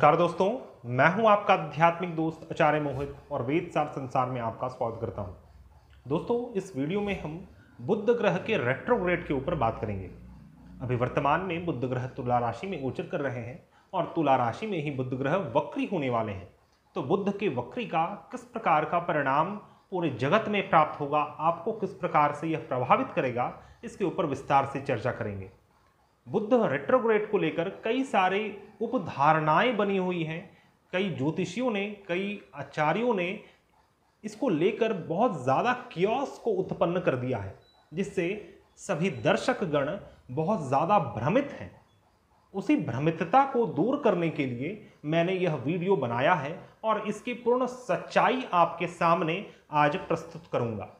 नमस्कार दोस्तों, मैं हूं आपका आध्यात्मिक दोस्त आचार्य मोहित और वेद सार संसार में आपका स्वागत करता हूं। दोस्तों, इस वीडियो में हम बुध ग्रह के रेट्रोग्रेड के ऊपर बात करेंगे। अभी वर्तमान में बुध ग्रह तुला राशि में गोचर कर रहे हैं और तुला राशि में ही बुध ग्रह वक्री होने वाले हैं। तो बुध के वक्री का किस प्रकार का परिणाम पूरे जगत में प्राप्त होगा, आपको किस प्रकार से यह प्रभावित करेगा, इसके ऊपर विस्तार से चर्चा करेंगे। बुध रेट्रोग्रेड को लेकर कई सारे उपधारणाएं बनी हुई हैं। कई ज्योतिषियों ने, कई आचार्यों ने इसको लेकर बहुत ज़्यादा कियोस को उत्पन्न कर दिया है, जिससे सभी दर्शकगण बहुत ज़्यादा भ्रमित हैं। उसी भ्रमितता को दूर करने के लिए मैंने यह वीडियो बनाया है और इसकी पूर्ण सच्चाई आपके सामने आज प्रस्तुत करूंगा।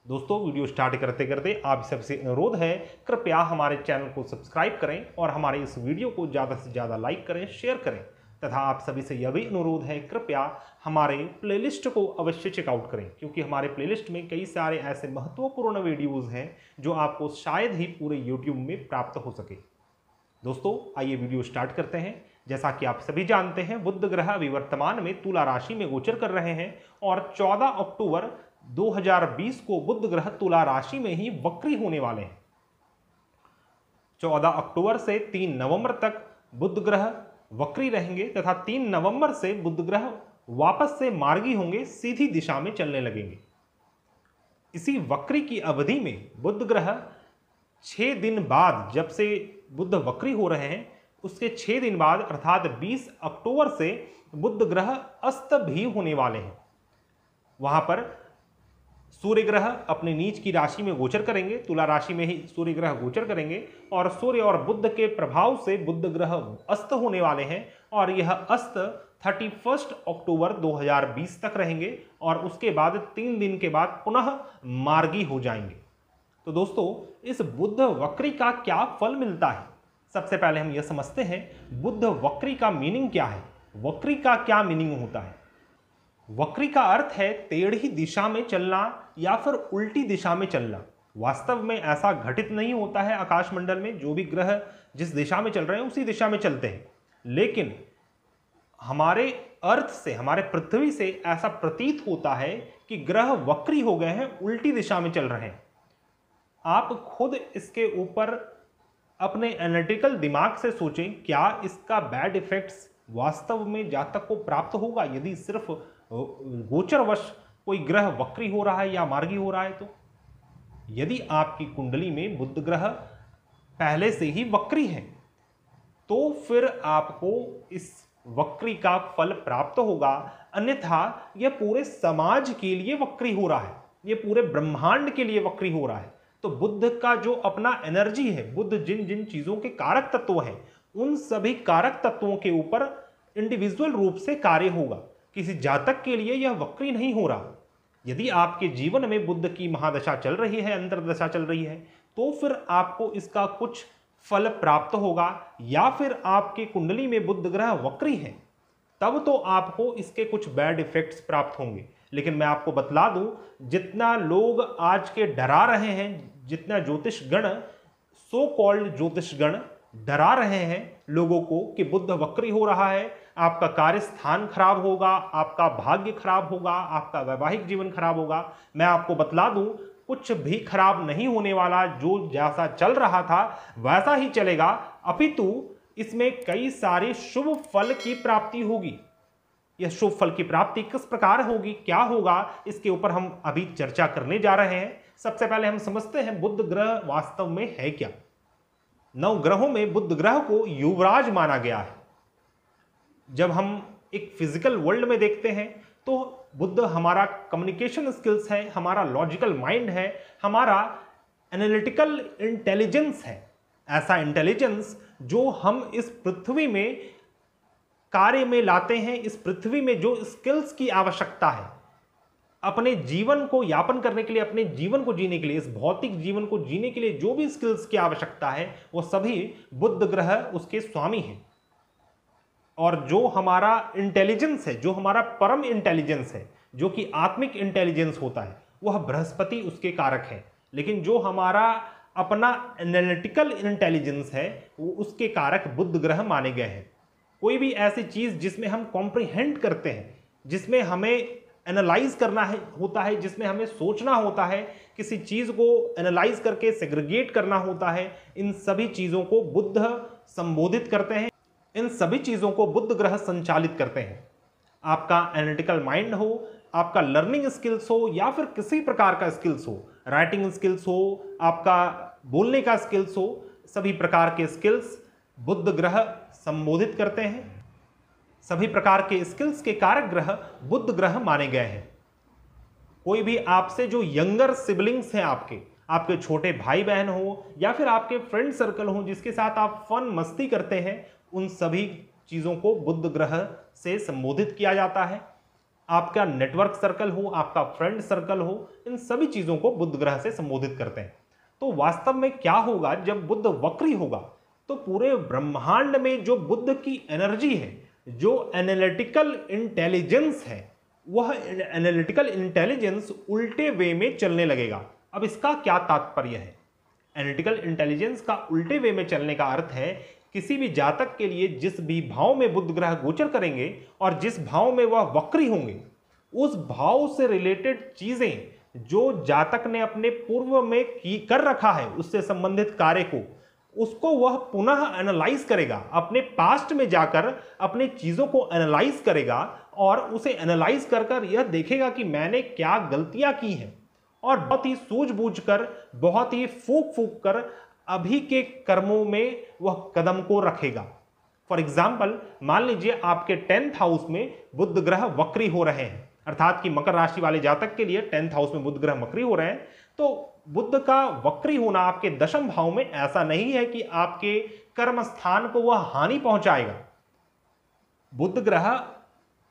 दोस्तों, वीडियो स्टार्ट करते करते आप सबसे अनुरोध है, कृपया हमारे चैनल को सब्सक्राइब करें और हमारे इस वीडियो को ज़्यादा से ज़्यादा लाइक करें, शेयर करें तथा आप सभी से यह भी अनुरोध है, कृपया हमारे प्लेलिस्ट को अवश्य चेकआउट करें, क्योंकि हमारे प्लेलिस्ट में कई सारे ऐसे महत्वपूर्ण वीडियोज़ हैं जो आपको शायद ही पूरे यूट्यूब में प्राप्त हो सके। दोस्तों, आइए वीडियो स्टार्ट करते हैं। जैसा कि आप सभी जानते हैं, बुध ग्रह अभी वर्तमान में तुला राशि में गोचर कर रहे हैं और 14 अक्टूबर 2020 को बुध ग्रह तुला राशि में ही वक्री होने वाले हैं। 14 अक्टूबर से 3 नवंबर तक बुध ग्रह वक्री रहेंगे तथा 3 नवंबर से बुध ग्रह वापस से मार्गी होंगे, सीधी दिशा में चलने लगेंगे। इसी वक्री की अवधि में बुध ग्रह 6 दिन बाद, जब से बुध वक्री हो रहे हैं उसके 6 दिन बाद अर्थात 20 अक्टूबर से बुध ग्रह अस्त भी होने वाले हैं। वहां पर सूर्य ग्रह अपने नीच की राशि में गोचर करेंगे, तुला राशि में ही सूर्य ग्रह गोचर करेंगे और सूर्य और बुध के प्रभाव से बुध ग्रह अस्त होने वाले हैं और यह अस्त 31 अक्टूबर 2020 तक रहेंगे और उसके बाद 3 दिन के बाद पुनः मार्गी हो जाएंगे। तो दोस्तों, इस बुध वक्री का क्या फल मिलता है? सबसे पहले हम यह समझते हैं बुध वक्री का मीनिंग क्या है। वक्री का क्या मीनिंग होता है? वक्री का अर्थ है टेढ़ी दिशा में चलना या फिर उल्टी दिशा में चलना। वास्तव में ऐसा घटित नहीं होता है आकाशमंडल में, जो भी ग्रह जिस दिशा में चल रहे हैं उसी दिशा में चलते हैं, लेकिन हमारे अर्थ से, हमारे पृथ्वी से ऐसा प्रतीत होता है कि ग्रह वक्री हो गए हैं, उल्टी दिशा में चल रहे हैं। आप खुद इसके ऊपर अपने एनालिटिकल दिमाग से सोचें, क्या इसका बैड इफेक्ट्स वास्तव में जातक को प्राप्त होगा यदि सिर्फ गोचरवश कोई ग्रह वक्री हो रहा है या मार्गी हो रहा है? तो यदि आपकी कुंडली में बुध ग्रह पहले से ही वक्री है तो फिर आपको इस वक्री का फल प्राप्त होगा। अन्यथा यह पूरे समाज के लिए वक्री हो रहा है, यह पूरे ब्रह्मांड के लिए वक्री हो रहा है। तो बुध का जो अपना एनर्जी है, बुध जिन जिन चीजों के कारक तत्व हैं, उन सभी कारक तत्वों के ऊपर इंडिविजुअल रूप से कार्य होगा। किसी जातक के लिए यह वक्री नहीं हो रहा। यदि आपके जीवन में बुध की महादशा चल रही है, अंतर्दशा चल रही है, तो फिर आपको इसका कुछ फल प्राप्त होगा, या फिर आपकी कुंडली में बुध ग्रह वक्री है तब तो आपको इसके कुछ बैड इफेक्ट्स प्राप्त होंगे। लेकिन मैं आपको बतला दूं, जितना लोग आज के डरा रहे हैं, जितना ज्योतिषगण, सो कॉल्ड ज्योतिषगण डरा रहे हैं लोगों को कि बुध वक्री हो रहा है, आपका कार्य स्थान खराब होगा, आपका भाग्य खराब होगा, आपका वैवाहिक जीवन खराब होगा, मैं आपको बतला दूं कुछ भी खराब नहीं होने वाला। जो जैसा चल रहा था वैसा ही चलेगा, अपितु इसमें कई सारे शुभ फल की प्राप्ति होगी। यह शुभ फल की प्राप्ति किस प्रकार होगी, क्या होगा, इसके ऊपर हम अभी चर्चा करने जा रहे हैं। सबसे पहले हम समझते हैं बुध ग्रह वास्तव में है क्या। 9 ग्रहों में बुध ग्रह को युवराज माना गया है। जब हम एक फिजिकल वर्ल्ड में देखते हैं तो बुध हमारा कम्युनिकेशन स्किल्स है, हमारा लॉजिकल माइंड है, हमारा एनालिटिकल इंटेलिजेंस है। ऐसा इंटेलिजेंस जो हम इस पृथ्वी में कार्य में लाते हैं, इस पृथ्वी में जो स्किल्स की आवश्यकता है अपने जीवन को यापन करने के लिए, अपने जीवन को जीने के लिए, इस भौतिक जीवन को जीने के लिए जो भी स्किल्स की आवश्यकता है, वो सभी बुध ग्रह उसके स्वामी हैं। और जो हमारा इंटेलिजेंस है, जो हमारा परम इंटेलिजेंस है, जो कि आत्मिक इंटेलिजेंस होता है, वह बृहस्पति उसके कारक है। लेकिन जो हमारा अपना एनालिटिकल इंटेलिजेंस है, वो उसके कारक बुध ग्रह माने गए हैं। कोई भी ऐसी चीज जिसमें हम कॉम्प्रिहेंड करते हैं, जिसमें हमें एनालाइज करना है होता है, जिसमें हमें सोचना होता है, किसी चीज को एनालाइज करके सेग्रीगेट करना होता है, इन सभी चीजों को बुद्ध संबोधित करते हैं, इन सभी चीजों को बुद्ध ग्रह संचालित करते हैं। आपका एनालिटिकल माइंड हो, आपका लर्निंग स्किल्स हो, या फिर किसी प्रकार का स्किल्स हो, राइटिंग स्किल्स हो, आपका बोलने का स्किल्स हो, सभी प्रकार के स्किल्स बुद्ध ग्रह संबोधित करते हैं। सभी प्रकार के स्किल्स के कारक ग्रह बुद्ध ग्रह माने गए हैं। कोई भी आपसे जो यंगर सिबलिंग्स हैं, आपके छोटे भाई बहन हो, या फिर आपके फ्रेंड सर्कल हो जिसके साथ आप फन मस्ती करते हैं, उन सभी चीजों को बुद्ध ग्रह से संबोधित किया जाता है। आपका नेटवर्क सर्कल हो, आपका फ्रेंड सर्कल हो, इन सभी चीजों को बुद्ध ग्रह से संबोधित करते हैं। तो वास्तव में क्या होगा जब बुद्ध वक्री होगा? तो पूरे ब्रह्मांड में जो बुद्ध की एनर्जी है, जो एनालिटिकल इंटेलिजेंस है, वह एनालिटिकल इंटेलिजेंस उल्टे वे में चलने लगेगा। अब इसका क्या तात्पर्य है? एनालिटिकल इंटेलिजेंस का उल्टे वे में चलने का अर्थ है किसी भी जातक के लिए जिस भी भाव में बुध ग्रह गोचर करेंगे और जिस भाव में वह वक्री होंगे, उस भाव से रिलेटेड चीजें जो जातक ने अपने पूर्व में कर रखा है, उससे संबंधित कार्य को, उसको वह पुनः एनालाइज करेगा, अपने पास्ट में जाकर अपने चीजों को एनालाइज करेगा और उसे एनालाइज कर कर यह देखेगा कि मैंने क्या गलतियां की हैं, और बहुत ही सूझबूझ कर, बहुत ही फूक फूक कर अभी के कर्मों में वह कदम को रखेगा। फॉर एग्जाम्पल, मान लीजिए आपके 10th हाउस में बुध ग्रह वक्री हो रहे हैं, अर्थात कि मकर राशि वाले जातक के लिए 10th हाउस में बुध ग्रह वक्री हो रहे हैं। तो बुध का वक्री होना आपके दशम भाव में ऐसा नहीं है कि आपके कर्म स्थान को वह हानि पहुंचाएगा। बुध ग्रह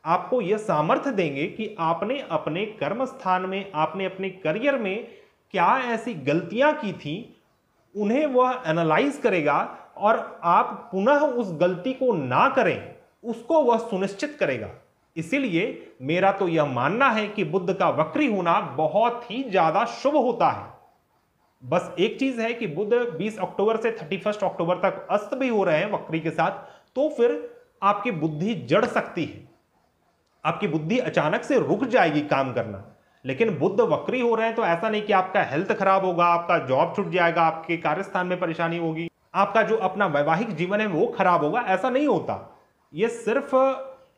आपको यह सामर्थ्य देंगे कि आपने अपने कर्म स्थान में, आपने अपने करियर में क्या ऐसी गलतियां की थी, उन्हें वह एनालाइज करेगा और आप पुनः उस गलती को ना करें, उसको वह सुनिश्चित करेगा। इसीलिए मेरा तो यह मानना है कि बुध का वक्री होना बहुत ही ज्यादा शुभ होता है। बस एक चीज है कि बुध 20 अक्टूबर से 31 अक्टूबर तक अस्त भी हो रहे हैं वक्री के साथ, तो फिर आपकी बुद्धि जड़ सकती है, आपकी बुद्धि अचानक से रुक जाएगी काम करना। लेकिन बुध वक्री हो रहे हैं तो ऐसा नहीं कि आपका हेल्थ खराब होगा, आपका जॉब छूट जाएगा, आपके कार्यस्थान में परेशानी होगी, आपका जो अपना वैवाहिक जीवन है वो खराब होगा, ऐसा नहीं होता। यह सिर्फ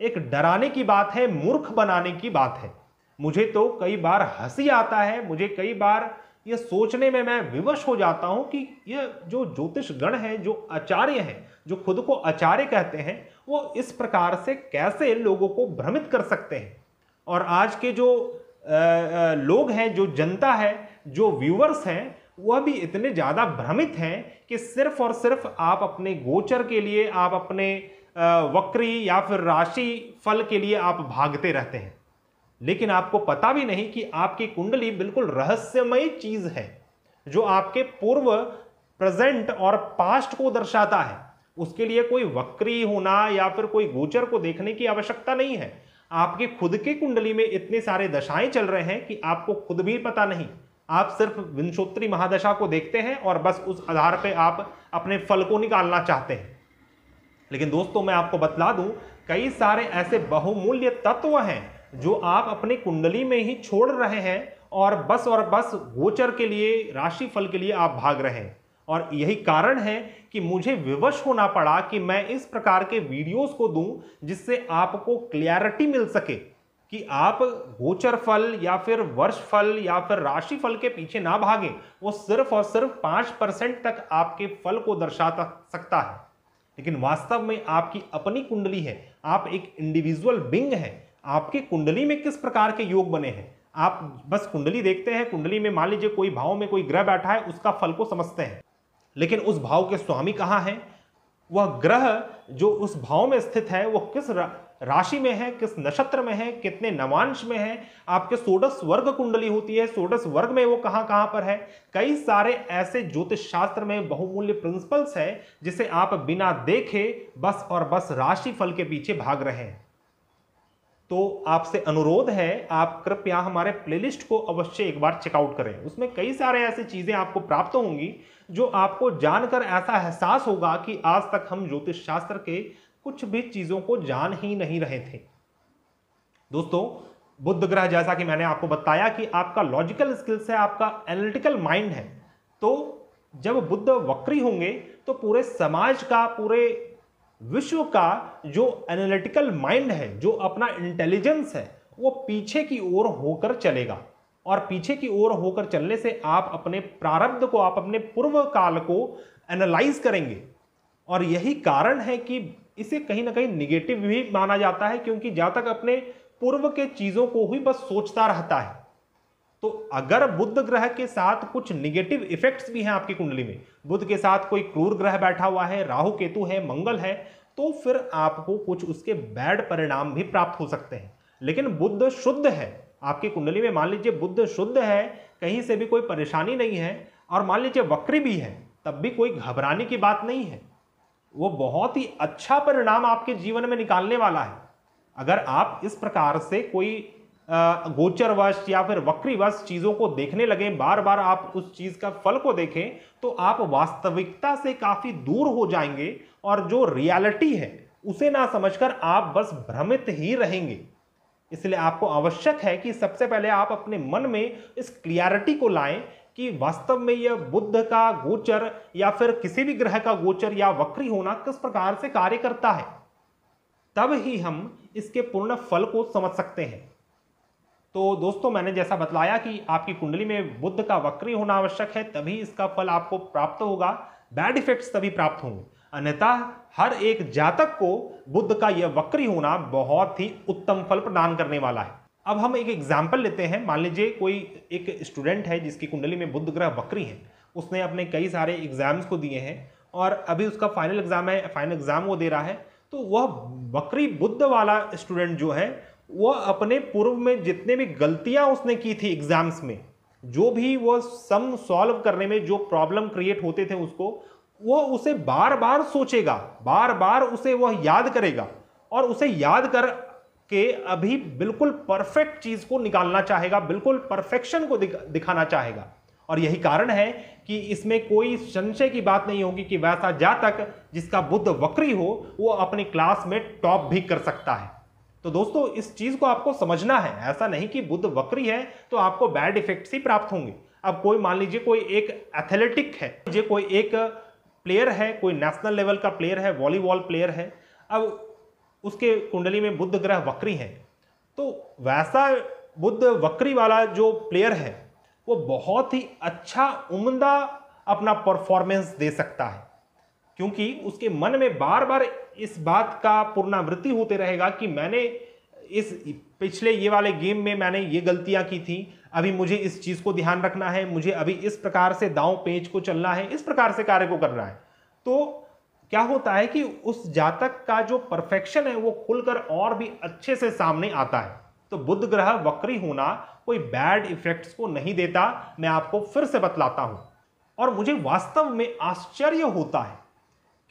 एक डराने की बात है, मूर्ख बनाने की बात है। मुझे तो कई बार हंसी आता है, मुझे कई बार यह सोचने में मैं विवश हो जाता हूं कि यह जो ज्योतिष गण है, जो आचार्य हैं, जो खुद को आचार्य कहते हैं, वो इस प्रकार से कैसे लोगों को भ्रमित कर सकते हैं। और आज के जो लोग हैं, जो जनता है, जो व्यूअर्स हैं, वह भी इतने ज्यादा भ्रमित हैं कि सिर्फ और सिर्फ आप अपने गोचर के लिए, आप अपने वक्री या फिर राशि फल के लिए आप भागते रहते हैं। लेकिन आपको पता भी नहीं कि आपकी कुंडली बिल्कुल रहस्यमय चीज है, जो आपके पूर्व, प्रेजेंट और पास्ट को दर्शाता है। उसके लिए कोई वक्री होना या फिर कोई गोचर को देखने की आवश्यकता नहीं है। आपके खुद के कुंडली में इतने सारे दशाएं चल रहे हैं कि आपको खुद भी पता नहीं। आप सिर्फ विंशोत्तरी महादशा को देखते हैं और बस उस आधार पर आप अपने फल को निकालना चाहते हैं। लेकिन दोस्तों, मैं आपको बतला दूं, कई सारे ऐसे बहुमूल्य तत्व हैं जो आप अपनी कुंडली में ही छोड़ रहे हैं और बस गोचर के लिए, राशि फल के लिए आप भाग रहे हैं। और यही कारण है कि मुझे विवश होना पड़ा कि मैं इस प्रकार के वीडियोस को दूं जिससे आपको क्लैरिटी मिल सके कि आप गोचर फल या फिर वर्ष फल या फिर राशि फल के पीछे ना भागें। वो सिर्फ और सिर्फ 5% तक आपके फल को दर्शा सकता है, लेकिन वास्तव में आपकी अपनी कुंडली है, आप एक इंडिविजुअल बीइंग हैं। आपके कुंडली में किस प्रकार के योग बने हैं, आप बस कुंडली देखते हैं, कुंडली में मान लीजिए कोई भाव में कोई ग्रह बैठा है, उसका फल को समझते हैं, लेकिन उस भाव के स्वामी कहां हैं, वह ग्रह जो उस भाव में स्थित है वो किस राशि में है, किस नक्षत्र में है, कितने नवांश में है, आपके षोडश वर्ग कुंडली होती है, षोडश वर्ग में वो कहां पर है। कई सारे ऐसे ज्योतिष शास्त्र में बहुमूल्य प्रिंसिपल्स है जिसे आप बिना देखे बस और बस राशि फल के पीछे भाग रहे हैं। तो आपसे अनुरोध है, आप कृपया हमारे प्लेलिस्ट को अवश्य एक बार चेकआउट करें। उसमें कई सारे ऐसी चीजें आपको प्राप्त होंगी जो आपको जानकर ऐसा एहसास होगा कि आज तक हम ज्योतिष शास्त्र के कुछ भी चीज़ों को जान ही नहीं रहे थे। दोस्तों, बुध ग्रह, जैसा कि मैंने आपको बताया कि आपका लॉजिकल स्किल्स है, आपका एनालिटिकल माइंड है, तो जब बुध वक्री होंगे तो पूरे समाज का, पूरे विश्व का जो एनालिटिकल माइंड है, जो अपना इंटेलिजेंस है, वो पीछे की ओर होकर चलेगा। और पीछे की ओर होकर चलने से आप अपने प्रारब्ध को, आप अपने पूर्व काल को एनालाइज करेंगे। और यही कारण है कि इसे कहीं ना कहीं निगेटिव भी माना जाता है, क्योंकि जहां तक अपने पूर्व के चीजों को ही बस सोचता रहता है। तो अगर बुध ग्रह के साथ कुछ निगेटिव इफेक्ट्स भी हैं आपकी कुंडली में, बुध के साथ कोई क्रूर ग्रह बैठा हुआ है, राहु केतु है, मंगल है, तो फिर आपको कुछ उसके बैड परिणाम भी प्राप्त हो सकते हैं। लेकिन बुध शुद्ध है आपकी कुंडली में, मान लीजिए बुध शुद्ध है, कहीं से भी कोई परेशानी नहीं है, और मान लीजिए वक्री भी है, तब भी कोई घबराने की बात नहीं है। वो बहुत ही अच्छा परिणाम आपके जीवन में निकालने वाला है। अगर आप इस प्रकार से कोई गोचरवश या फिर वक्रीवश चीजों को देखने लगे, बार बार आप उस चीज का फल को देखें, तो आप वास्तविकता से काफी दूर हो जाएंगे और जो रियलिटी है उसे ना समझकर आप बस भ्रमित ही रहेंगे। इसलिए आपको आवश्यक है कि सबसे पहले आप अपने मन में इस क्लियरिटी को लाएं कि वास्तव में यह बुध का गोचर या फिर किसी भी ग्रह का गोचर या वक्री होना किस प्रकार से कार्य करता है। तब ही हम इसके पूर्ण फल को समझ सकते हैं। तो दोस्तों, मैंने जैसा बतलाया कि आपकी कुंडली में बुध का वक्री होना आवश्यक है, तभी इसका फल आपको प्राप्त होगा, बैड इफेक्ट्स तभी प्राप्त होंगे। अन्यथा हर एक जातक को बुध का यह वक्री होना बहुत ही उत्तम फल प्रदान करने वाला है। अब हम एक एग्जाम्पल लेते हैं। मान लीजिए कोई एक स्टूडेंट है जिसकी कुंडली में बुध ग्रह वक्री है, उसने अपने कई सारे एग्जाम्स को दिए हैं और अभी उसका फाइनल एग्जाम है, फाइनल एग्जाम वो दे रहा है। तो वह वक्री बुध वाला स्टूडेंट जो है, वह अपने पूर्व में जितने भी गलतियां उसने की थी एग्जाम्स में, जो भी वो सम सॉल्व करने में जो प्रॉब्लम क्रिएट होते थे उसको, वो उसे बार बार सोचेगा, बार बार उसे वह याद करेगा और उसे याद कर के अभी बिल्कुल परफेक्ट चीज को निकालना चाहेगा, बिल्कुल परफेक्शन को दिखाना चाहेगा। और यही कारण है कि इसमें कोई संशय की बात नहीं होगी कि वैसा जातक जिसका बुध वक्री हो वो अपनी क्लास में टॉप भी कर सकता है। तो दोस्तों, इस चीज को आपको समझना है। ऐसा नहीं कि बुध वक्री है तो आपको बैड इफेक्ट्स ही प्राप्त होंगे। अब कोई मान लीजिए कोई एक एथलेटिक है, जो कोई एक प्लेयर है, कोई नेशनल लेवल का प्लेयर है, वॉलीबॉल प्लेयर है, अब उसके कुंडली में बुध ग्रह वक्री है, तो वैसा बुध वक्री वाला जो प्लेयर है वो बहुत ही अच्छा उम्दा अपना परफॉर्मेंस दे सकता है, क्योंकि उसके मन में बार बार इस बात का पुनरावृत्ति होते रहेगा कि मैंने इस पिछले ये वाले गेम में मैंने ये गलतियां की थी, अभी मुझे इस चीज को ध्यान रखना है, मुझे अभी इस प्रकार से दांव पेच को चलना है, इस प्रकार से कार्य को करना है। तो क्या होता है कि उस जातक का जो परफेक्शन है वो खुलकर और भी अच्छे से सामने आता है। तो बुध ग्रह वक्री होना कोई बैड इफेक्ट्स को नहीं देता, मैं आपको फिर से बतलाता हूं। और मुझे वास्तव में आश्चर्य होता है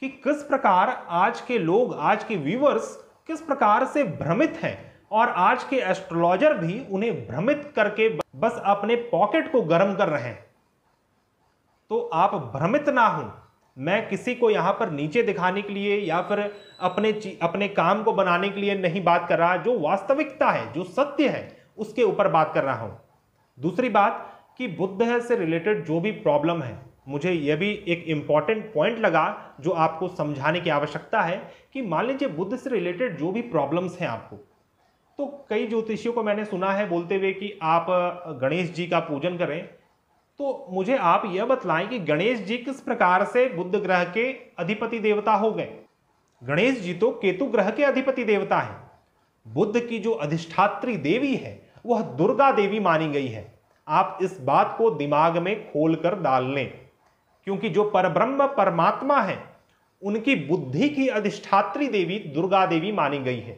कि किस प्रकार आज के लोग, आज के व्यूअर्स किस प्रकार से भ्रमित हैं, और आज के एस्ट्रोलॉजर भी उन्हें भ्रमित करके बस अपने पॉकेट को गर्म कर रहे हैं। तो आप भ्रमित ना हो। मैं किसी को यहां पर नीचे दिखाने के लिए या फिर अपने काम को बनाने के लिए नहीं बात कर रहा, जो वास्तविकता है, जो सत्य है, उसके ऊपर बात कर रहा हूं। दूसरी बात कि बुध से रिलेटेड जो भी प्रॉब्लम है, मुझे यह भी एक इंपॉर्टेंट पॉइंट लगा जो आपको समझाने की आवश्यकता है कि मान लीजिए बुध से रिलेटेड जो भी प्रॉब्लम्स हैं आपको, तो कई ज्योतिषियों को मैंने सुना है बोलते हुए कि आप गणेश जी का पूजन करें। तो मुझे आप यह बतलाएं कि गणेश जी किस प्रकार से बुध ग्रह के अधिपति देवता हो गए। गणेश जी तो केतु ग्रह के अधिपति देवता हैं। बुध की जो अधिष्ठात्री देवी है वह दुर्गा देवी मानी गई है। आप इस बात को दिमाग में खोलकर डाल लें, क्योंकि जो परब्रह्म परमात्मा है उनकी बुद्धि की अधिष्ठात्री देवी दुर्गा देवी मानी गई है।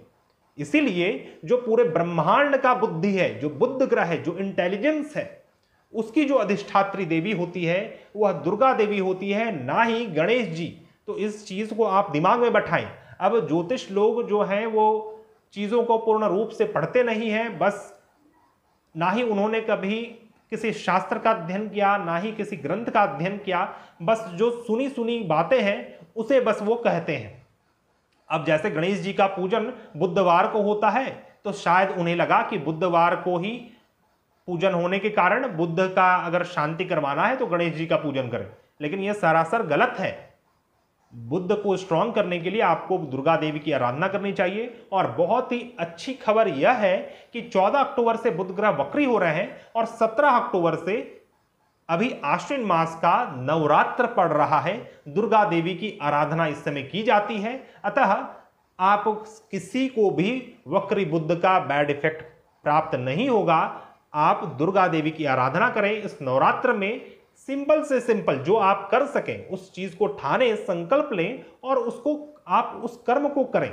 इसीलिए जो पूरे ब्रह्मांड का बुद्धि है, जो बुध ग्रह है, जो इंटेलिजेंस है, उसकी जो अधिष्ठात्री देवी होती है वह दुर्गा देवी होती है, ना ही गणेश जी। तो इस चीज को आप दिमाग में बैठाएं। अब ज्योतिष लोग जो हैं वो चीजों को पूर्ण रूप से पढ़ते नहीं हैं, बस ना ही उन्होंने कभी किसी शास्त्र का अध्ययन किया, ना ही किसी ग्रंथ का अध्ययन किया, बस जो सुनी सुनी बातें हैं उसे बस वो कहते हैं। अब जैसे गणेश जी का पूजन बुधवार को होता है, तो शायद उन्हें लगा कि बुधवार को ही पूजन होने के कारण बुद्ध का अगर शांति करवाना है तो गणेश जी का पूजन करें, लेकिन यह सरासर गलत है। बुद्ध को स्ट्रांग करने के लिए आपको दुर्गा देवी की आराधना करनी चाहिए। और बहुत ही अच्छी खबर यह है कि 14 अक्टूबर से बुध ग्रह वक्री हो रहे हैं और 17 अक्टूबर से अभी आश्विन मास का नवरात्र पड़ रहा है। दुर्गा देवी की आराधना इस समय की जाती है, अतः आप किसी को भी वक्री बुद्ध का बैड इफेक्ट प्राप्त नहीं होगा। आप दुर्गा देवी की आराधना करें इस नवरात्र में। सिंपल से सिंपल जो आप कर सकें उस चीज को ठाने, संकल्प लें और उसको आप उस कर्म को करें।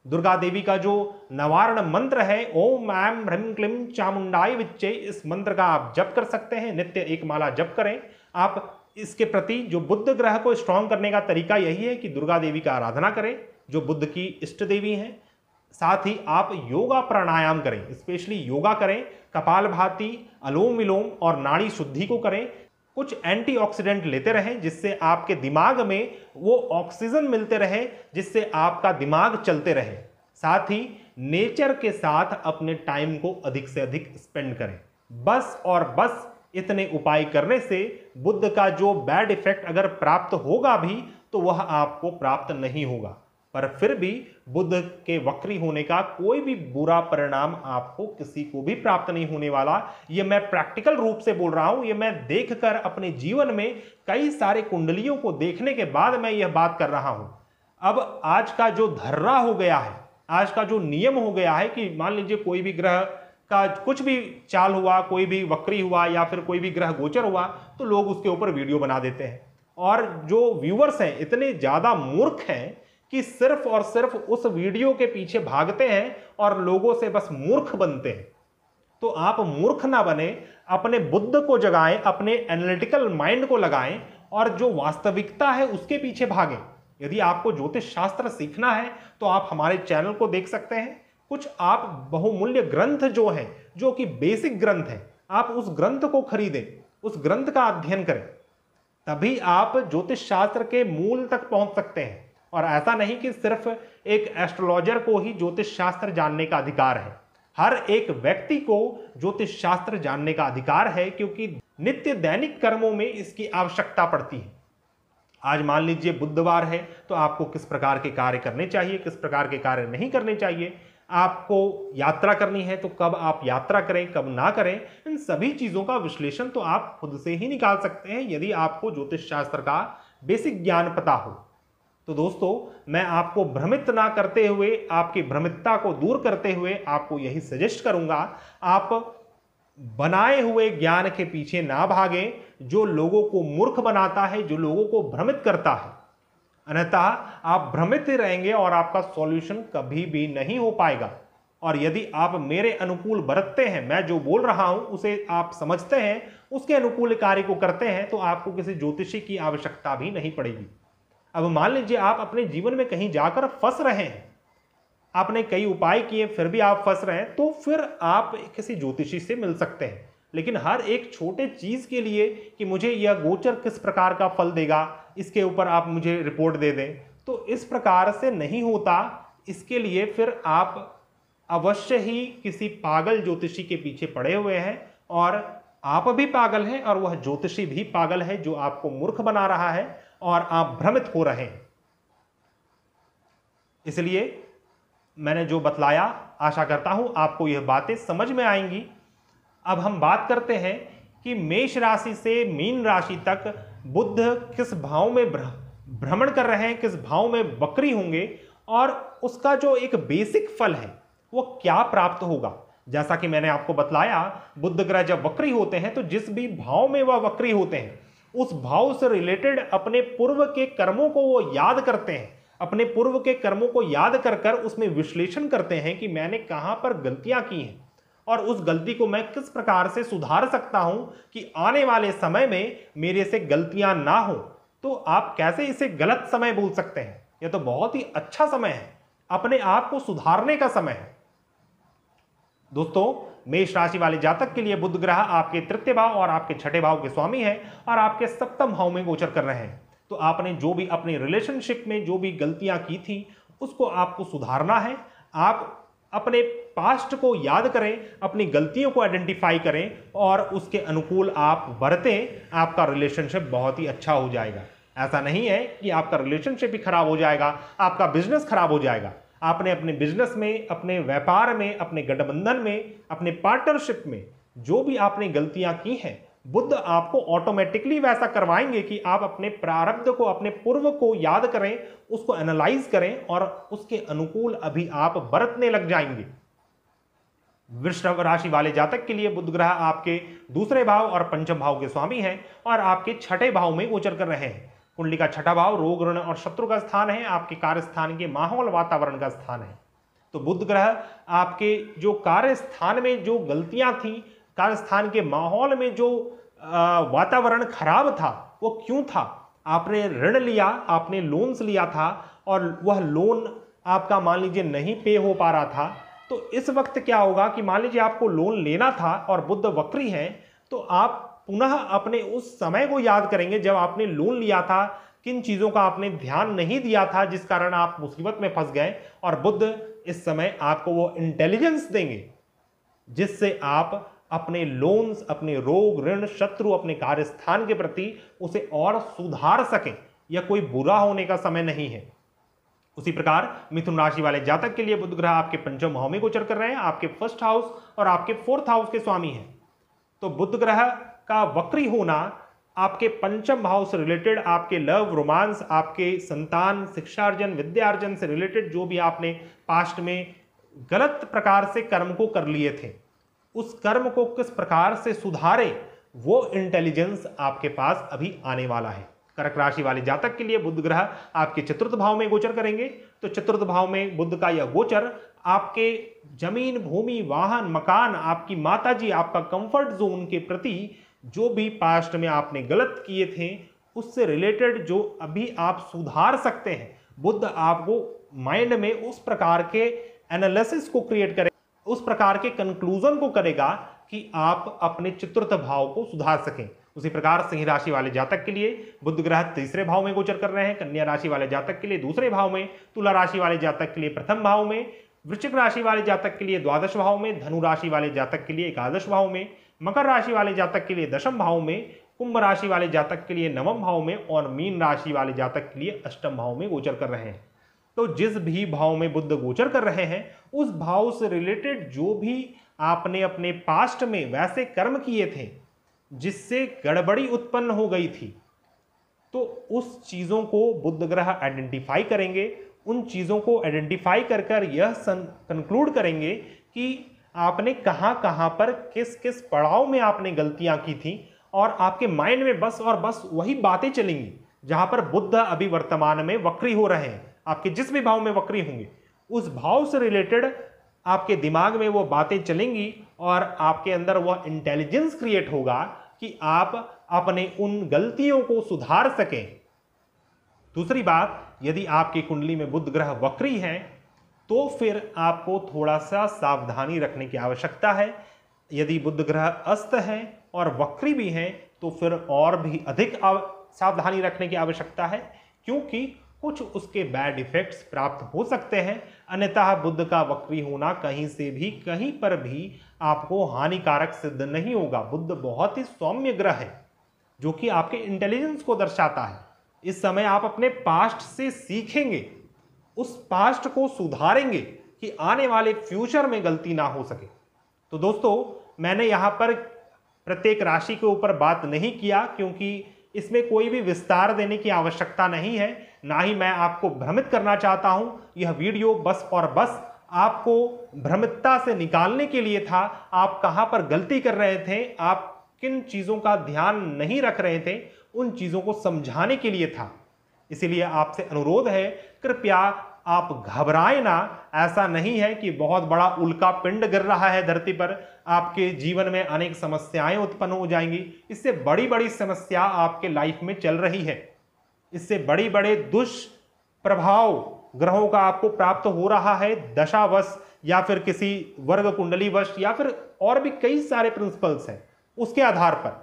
दुर्गा देवी का जो नवारण मंत्र है ओम ऐं ह्रीं क्लीं चामुंडाय विच्चे, इस मंत्र का आप जप कर सकते हैं, नित्य एक माला जप करें। आप इसके प्रति जो बुध ग्रह को स्ट्रांग करने का तरीका यही है कि दुर्गा देवी का आराधना करें जो बुद्ध की इष्ट देवी हैं। साथ ही आप योगा प्राणायाम करें, स्पेशली योगा करें, कपालभाति, अनुलोम विलोम और नाड़ी शुद्धि को करें। कुछ एंटीऑक्सीडेंट लेते रहें जिससे आपके दिमाग में वो ऑक्सीजन मिलते रहे, जिससे आपका दिमाग चलते रहे। साथ ही नेचर के साथ अपने टाइम को अधिक से अधिक स्पेंड करें। बस और बस इतने उपाय करने से बुद्ध का जो बैड इफेक्ट अगर प्राप्त होगा भी तो वह आपको प्राप्त नहीं होगा, पर फिर भी बुद्ध के वक्री होने का कोई भी बुरा परिणाम आपको किसी को भी प्राप्त नहीं होने वाला। ये मैं प्रैक्टिकल रूप से बोल रहा हूं, ये मैं देखकर अपने जीवन में कई सारे कुंडलियों को देखने के बाद मैं यह बात कर रहा हूं। अब आज का जो धर्रा हो गया है, आज का जो नियम हो गया है कि मान लीजिए कोई भी ग्रह का कुछ भी चाल हुआ, कोई भी वक्री हुआ या फिर कोई भी ग्रह गोचर हुआ, तो लोग उसके ऊपर वीडियो बना देते हैं। और जो व्यूअर्स हैं इतने ज्यादा मूर्ख हैं कि सिर्फ और सिर्फ उस वीडियो के पीछे भागते हैं और लोगों से बस मूर्ख बनते हैं। तो आप मूर्ख ना बने, अपने बुद्ध को जगाएं, अपने एनालिटिकल माइंड को लगाएं और जो वास्तविकता है उसके पीछे भागें। यदि आपको ज्योतिष शास्त्र सीखना है तो आप हमारे चैनल को देख सकते हैं। कुछ आप बहुमूल्य ग्रंथ जो हैं, जो कि बेसिक ग्रंथ हैं, आप उस ग्रंथ को खरीदें, उस ग्रंथ का अध्ययन करें, तभी आप ज्योतिष शास्त्र के मूल तक पहुंच सकते हैं। और ऐसा नहीं कि सिर्फ एक एस्ट्रोलॉजर को ही ज्योतिष शास्त्र जानने का अधिकार है, हर एक व्यक्ति को ज्योतिष शास्त्र जानने का अधिकार है, क्योंकि नित्य दैनिक कर्मों में इसकी आवश्यकता पड़ती है। आज मान लीजिए बुधवार है तो आपको किस प्रकार के कार्य करने चाहिए, किस प्रकार के कार्य नहीं करने चाहिए। आपको यात्रा करनी है तो कब आप यात्रा करें, कब ना करें, इन सभी चीजों का विश्लेषण तो आप खुद से ही निकाल सकते हैं यदि आपको ज्योतिष शास्त्र का बेसिक ज्ञान पता हो। तो दोस्तों, मैं आपको भ्रमित ना करते हुए, आपकी भ्रमितता को दूर करते हुए आपको यही सजेस्ट करूंगा, आप बनाए हुए ज्ञान के पीछे ना भागें जो लोगों को मूर्ख बनाता है, जो लोगों को भ्रमित करता है। अन्यथा आप भ्रमित ही रहेंगे और आपका सॉल्यूशन कभी भी नहीं हो पाएगा। और यदि आप मेरे अनुकूल बरतते हैं, मैं जो बोल रहा हूं उसे आप समझते हैं, उसके अनुकूल कार्य को करते हैं, तो आपको किसी ज्योतिषी की आवश्यकता भी नहीं पड़ेगी। अब मान लीजिए आप अपने जीवन में कहीं जाकर फंस रहे हैं, आपने कई उपाय किए फिर भी आप फंस रहे हैं, तो फिर आप किसी ज्योतिषी से मिल सकते हैं। लेकिन हर एक छोटे चीज के लिए कि मुझे यह गोचर किस प्रकार का फल देगा, इसके ऊपर आप मुझे रिपोर्ट दे दें, तो इस प्रकार से नहीं होता। इसके लिए फिर आप अवश्य ही किसी पागल ज्योतिषी के पीछे पड़े हुए हैं, और आप भी पागल हैं और वह ज्योतिषी भी पागल है जो आपको मूर्ख बना रहा है और आप भ्रमित हो रहे हैं। इसलिए मैंने जो बतलाया, आशा करता हूं आपको यह बातें समझ में आएंगी। अब हम बात करते हैं कि मेष राशि से मीन राशि तक बुध किस भाव में भ्रमण कर रहे हैं, किस भाव में वक्री होंगे, और उसका जो एक बेसिक फल है वो क्या प्राप्त होगा। जैसा कि मैंने आपको बतलाया, बुध ग्रह जब वक्री होते हैं तो जिस भी भाव में वह वक्री होते हैं उस भाव से रिलेटेड अपने पूर्व के कर्मों को वो याद करते हैं, अपने पूर्व के कर्मों को याद कर कर उसमें विश्लेषण करते हैं कि मैंने कहां पर गलतियां की हैं और उस गलती को मैं किस प्रकार से सुधार सकता हूं कि आने वाले समय में मेरे से गलतियां ना हो। तो आप कैसे इसे गलत समय बोल सकते हैं? यह तो बहुत ही अच्छा समय है, अपने आप को सुधारने का समय है। दोस्तों, मेष राशि वाले जातक के लिए बुध ग्रह आपके तृतीय भाव और आपके छठे भाव के स्वामी है और आपके सप्तम भाव में गोचर कर रहे हैं। तो आपने जो भी अपने रिलेशनशिप में जो भी गलतियां की थी उसको आपको सुधारना है। आप अपने पास्ट को याद करें, अपनी गलतियों को आइडेंटिफाई करें और उसके अनुकूल आप बरतें, आपका रिलेशनशिप बहुत ही अच्छा हो जाएगा। ऐसा नहीं है कि आपका रिलेशनशिप भी खराब हो जाएगा, आपका बिजनेस खराब हो जाएगा। आपने अपने बिजनेस में, अपने व्यापार में, अपने गठबंधन में, अपने पार्टनरशिप में जो भी आपने गलतियां की हैं, बुद्ध आपको ऑटोमेटिकली वैसा करवाएंगे कि आप अपने प्रारब्ध को, अपने पूर्व को याद करें, उसको एनालाइज करें और उसके अनुकूल अभी आप बरतने लग जाएंगे। वृषभ राशि वाले जातक के लिए बुध ग्रह आपके दूसरे भाव और पंचम भाव के स्वामी हैं और आपके छठे भाव में गोचर कर रहे हैं। कुंडली का छठा भाव रोग, ऋण और शत्रु का स्थान है, आपके कार्य स्थान के माहौल वातावरण का स्थान है। तो बुध ग्रह आपके जो कार्य स्थान में जो गलतियां थी, कार्य स्थान के माहौल में जो वातावरण खराब था, वो क्यों था? आपने ऋण लिया, आपने लोन्स लिया था और वह लोन आपका मान लीजिए नहीं पे हो पा रहा था। तो इस वक्त क्या होगा कि मान लीजिए आपको लोन लेना था और बुध वक्री है, तो आप पुनः अपने उस समय को याद करेंगे जब आपने लोन लिया था, किन चीजों का आपने ध्यान नहीं दिया था जिस कारण आप मुसीबत में फंस गए, और बुध इस समय आपको वो इंटेलिजेंस देंगे जिससे आप अपने लोन्स, अपने रोग, ऋण, शत्रु, अपने कार्यस्थान के प्रति उसे और सुधार सकें। यह कोई बुरा होने का समय नहीं है। उसी प्रकार मिथुन राशि वाले जातक के लिए बुध ग्रह आपके पंचम भाव में गोचर कर रहे हैं, आपके फर्स्ट हाउस और आपके फोर्थ हाउस के स्वामी हैं। तो बुध ग्रह का वक्री होना आपके पंचम भाव से रिलेटेड, आपके लव, रोमांस, आपके संतान, शिक्षार्जन, विद्यार्जन से रिलेटेड जो भी आपने पास्ट में गलत प्रकार से कर्म को कर लिए थे, उस कर्म को किस प्रकार से सुधारे, वो इंटेलिजेंस आपके पास अभी आने वाला है। कर्क राशि वाले जातक के लिए बुध ग्रह आपके चतुर्थ भाव में गोचर करेंगे। तो चतुर्थ भाव में बुध का यह गोचर आपके जमीन, भूमि, वाहन, मकान, आपकी माताजी, आपका कंफर्ट जोन के प्रति जो भी पास्ट में आपने गलत किए थे उससे रिलेटेड जो अभी आप सुधार सकते हैं, बुध आपको माइंड में उस प्रकार के एनालिसिस को क्रिएट करे, उस प्रकार के कंक्लूजन को करेगा कि आप अपने चतुर्थ भाव को सुधार सकें। उसी प्रकार सिंह राशि वाले जातक के लिए बुध ग्रह तीसरे भाव में गोचर कर रहे हैं, कन्या राशि वाले जातक के लिए दूसरे भाव में, तुला राशि वाले जातक के लिए प्रथम भाव में, वृश्चिक राशि वाले जातक के लिए द्वादश भाव में, धनु राशि वाले जातक के लिए एकादश भाव में, मकर राशि वाले जातक के लिए दशम भाव में, कुंभ राशि वाले जातक के लिए नवम भाव में और मीन राशि वाले जातक के लिए अष्टम भाव में गोचर कर रहे हैं। तो जिस भी भाव में बुध गोचर कर रहे हैं, उस भाव से रिलेटेड जो भी आपने अपने पास्ट में वैसे कर्म किए थे जिससे गड़बड़ी उत्पन्न हो गई थी, तो उस चीजों को बुध ग्रह आइडेंटिफाई करेंगे। उन चीजों को आइडेंटिफाई कर कर यह कंक्लूड करेंगे कि आपने कहां कहां पर किस किस पड़ाव में आपने गलतियां की थी, और आपके माइंड में बस और बस वही बातें चलेंगी जहां पर बुध अभी वर्तमान में वक्री हो रहे हैं। आपके जिस भी भाव में वक्री होंगे उस भाव से रिलेटेड आपके दिमाग में वो बातें चलेंगी और आपके अंदर वह इंटेलिजेंस क्रिएट होगा कि आप अपने उन गलतियों को सुधार सकें। दूसरी बात, यदि आपकी कुंडली में बुध ग्रह वक्री है तो फिर आपको थोड़ा सा सावधानी रखने की आवश्यकता है। यदि बुध ग्रह अस्त है और वक्री भी है तो फिर और भी अधिक सावधानी रखने की आवश्यकता है, क्योंकि कुछ उसके बैड इफेक्ट्स प्राप्त हो सकते हैं। अन्यथा बुध का वक्री होना कहीं से भी, कहीं पर भी आपको हानिकारक सिद्ध नहीं होगा। बुध बहुत ही सौम्य ग्रह है जो कि आपके इंटेलिजेंस को दर्शाता है। इस समय आप अपने पास्ट से सीखेंगे, उस पास्ट को सुधारेंगे कि आने वाले फ्यूचर में गलती ना हो सके। तो दोस्तों, मैंने यहां पर प्रत्येक राशि के ऊपर बात नहीं किया क्योंकि इसमें कोई भी विस्तार देने की आवश्यकता नहीं है, ना ही मैं आपको भ्रमित करना चाहता हूं। यह वीडियो बस और बस आपको भ्रमितता से निकालने के लिए था। आप कहां पर गलती कर रहे थे, आप किन चीजों का ध्यान नहीं रख रहे थे, उन चीजों को समझाने के लिए था। इसीलिए आपसे अनुरोध है, कृपया आप घबराएं ना। ऐसा नहीं है कि बहुत बड़ा उल्का पिंड गिर रहा है धरती पर, आपके जीवन में अनेक समस्याएं उत्पन्न हो जाएंगी। इससे बड़ी बड़ी समस्या आपके लाइफ में चल रही है, इससे बड़ी बड़े दुष्प्रभाव ग्रहों का आपको प्राप्त हो रहा है, दशावश या फिर किसी वर्ग कुंडलीवश या फिर और भी कई सारे प्रिंसिपल्स हैं। उसके आधार पर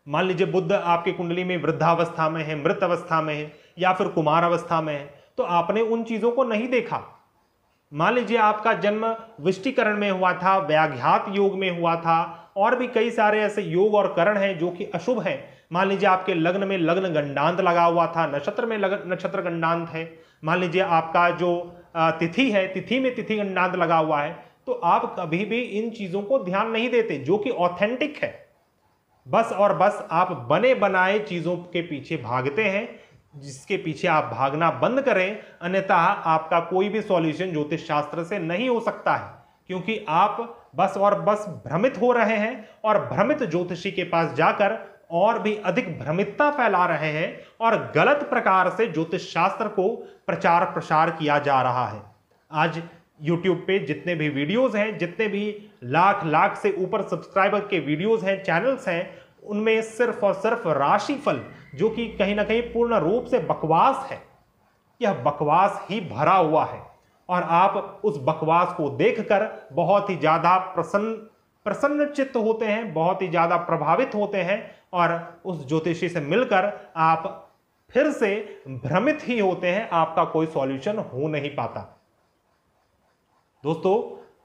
मान लीजिए बुध आपकी कुंडली में वृद्धावस्था में है, मृत अवस्था में है या फिर कुमार अवस्था में है, तो आपने उन चीजों को नहीं देखा। मान लीजिए आपका जन्म विष्टिकरण में हुआ था, व्याघात योग में हुआ था, और भी कई सारे ऐसे योग और करण हैं जो कि अशुभ हैं। मान लीजिए आपके लग्न में लग्न गंडांत लगा हुआ था, नक्षत्र में नक्षत्र गंडांत है। मान लीजिए आपका जो तिथि है, तिथि में तिथि गंडांत लगा हुआ है, तो आप कभी भी इन चीजों को ध्यान नहीं देते जो कि ऑथेंटिक है। बस और बस आप बने बनाए चीजों के पीछे भागते हैं, जिसके पीछे आप भागना बंद करें, अन्यथा आपका कोई भी सॉल्यूशन ज्योतिष शास्त्र से नहीं हो सकता है, क्योंकि आप बस और बस भ्रमित हो रहे हैं और भ्रमित ज्योतिषी के पास जाकर और भी अधिक भ्रमितता फैला रहे हैं और गलत प्रकार से ज्योतिष शास्त्र को प्रचार प्रसार किया जा रहा है। आज YouTube पे जितने भी वीडियोस हैं, जितने भी लाख से ऊपर सब्सक्राइबर के वीडियोस हैं, चैनल्स हैं, उनमें सिर्फ और सिर्फ राशिफल, जो कि कहीं ना कहीं पूर्ण रूप से बकवास है, यह बकवास ही भरा हुआ है। और आप उस बकवास को देखकर बहुत ही ज्यादा प्रसन्न चित्त होते हैं, बहुत ही ज्यादा प्रभावित होते हैं, और उस ज्योतिषी से मिलकर आप फिर से भ्रमित ही होते हैं, आपका कोई सॉल्यूशन हो नहीं पाता। दोस्तों,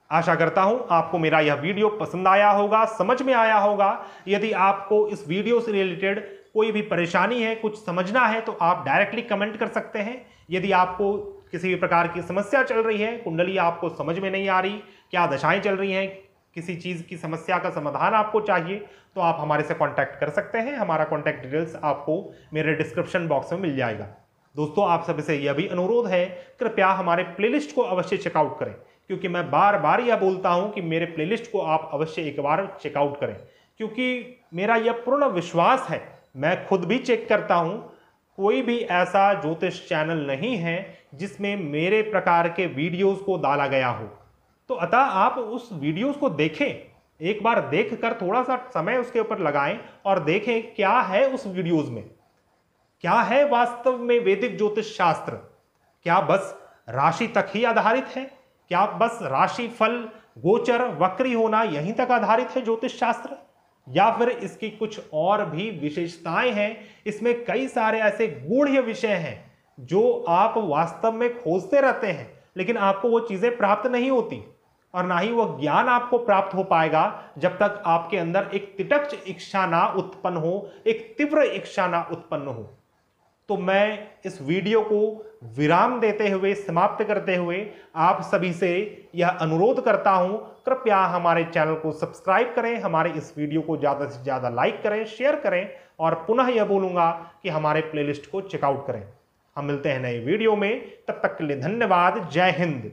आशा करता हूं आपको मेरा यह वीडियो पसंद आया होगा, समझ में आया होगा। यदि आपको इस वीडियो से रिलेटेड कोई भी परेशानी है, कुछ समझना है, तो आप डायरेक्टली कमेंट कर सकते हैं। यदि आपको किसी भी प्रकार की समस्या चल रही है, कुंडली आपको समझ में नहीं आ रही, क्या दशाएं चल रही हैं, किसी चीज की समस्या का समाधान आपको चाहिए, तो आप हमारे से कांटेक्ट कर सकते हैं। हमारा कांटेक्ट डिटेल्स आपको मेरे डिस्क्रिप्शन बॉक्स में मिल जाएगा। दोस्तों, आप सभी से यह भी अनुरोध है, कृपया हमारे प्लेलिस्ट को अवश्य चेकआउट करें, क्योंकि मैं बार बार यह बोलता हूं कि मेरे प्लेलिस्ट को आप अवश्य एक बार चेकआउट करें, क्योंकि मेरा यह पूर्ण विश्वास है, मैं खुद भी चेक करता हूं, कोई भी ऐसा ज्योतिष चैनल नहीं है जिसमें मेरे प्रकार के वीडियोस को डाला गया हो। तो अतः आप उस वीडियोस को देखें, एक बार देखकर थोड़ा सा समय उसके ऊपर लगाएं और देखें क्या है उस वीडियोस में, क्या है वास्तव में वैदिक ज्योतिष शास्त्र। क्या बस राशि तक ही आधारित है? क्या बस राशि फल गोचर वक्री होना यहीं तक आधारित है ज्योतिष शास्त्र, या फिर इसकी कुछ और भी विशेषताएं हैं? इसमें कई सारे ऐसे गूढ़ विषय हैं जो आप वास्तव में खोजते रहते हैं, लेकिन आपको वो चीजें प्राप्त नहीं होती, और ना ही वह ज्ञान आपको प्राप्त हो पाएगा जब तक आपके अंदर एक तिटक्ष इच्छा ना उत्पन्न हो, एक तीव्र इच्छा ना उत्पन्न हो। तो मैं इस वीडियो को विराम देते हुए, समाप्त करते हुए आप सभी से यह अनुरोध करता हूं, कृपया हमारे चैनल को सब्सक्राइब करें, हमारे इस वीडियो को ज़्यादा से ज़्यादा लाइक करें, शेयर करें, और पुनः यह बोलूँगा कि हमारे प्लेलिस्ट को चेकआउट करें। हम मिलते हैं नए वीडियो में, तब तक के लिए धन्यवाद। जय हिंद।